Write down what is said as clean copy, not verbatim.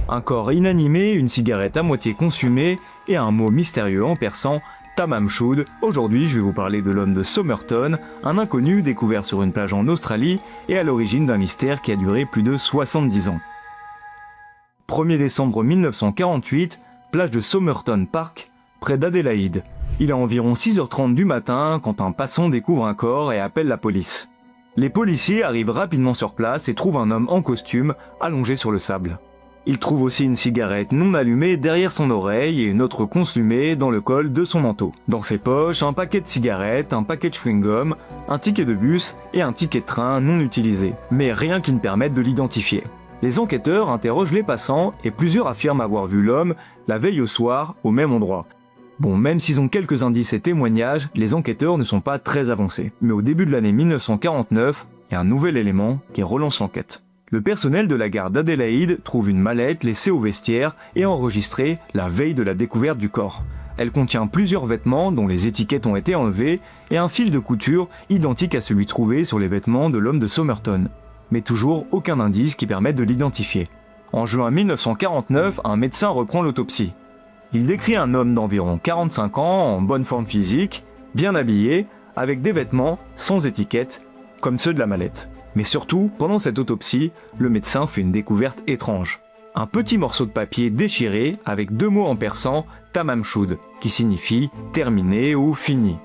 Un corps inanimé, une cigarette à moitié consumée et un mot mystérieux en persan, Tamam Shud. Aujourd'hui, je vais vous parler de l'homme de Somerton, un inconnu découvert sur une plage en Australie et à l'origine d'un mystère qui a duré plus de 70 ans. 1er décembre 1948, plage de Somerton Park, près d'Adélaïde. Il est environ 6h30 du matin quand un passant découvre un corps et appelle la police. Les policiers arrivent rapidement sur place et trouvent un homme en costume allongé sur le sable. Ils trouvent aussi une cigarette non allumée derrière son oreille et une autre consumée dans le col de son manteau. Dans ses poches, un paquet de cigarettes, un paquet de chewing-gum, un ticket de bus et un ticket de train non utilisé. Mais rien qui ne permette de l'identifier. Les enquêteurs interrogent les passants et plusieurs affirment avoir vu l'homme la veille au soir au même endroit. Bon, même s'ils ont quelques indices et témoignages, les enquêteurs ne sont pas très avancés. Mais au début de l'année 1949, il y a un nouvel élément qui relance l'enquête. Le personnel de la gare d'Adélaïde trouve une mallette laissée au vestiaire et enregistrée la veille de la découverte du corps. Elle contient plusieurs vêtements dont les étiquettes ont été enlevées et un fil de couture identique à celui trouvé sur les vêtements de l'homme de Somerton. Mais toujours aucun indice qui permette de l'identifier. En juin 1949, un médecin reprend l'autopsie. Il décrit un homme d'environ 45 ans, en bonne forme physique, bien habillé, avec des vêtements sans étiquette, comme ceux de la mallette. Mais surtout, pendant cette autopsie, le médecin fait une découverte étrange. Un petit morceau de papier déchiré avec deux mots en persan, Tamam Shud, qui signifie terminé ou fini.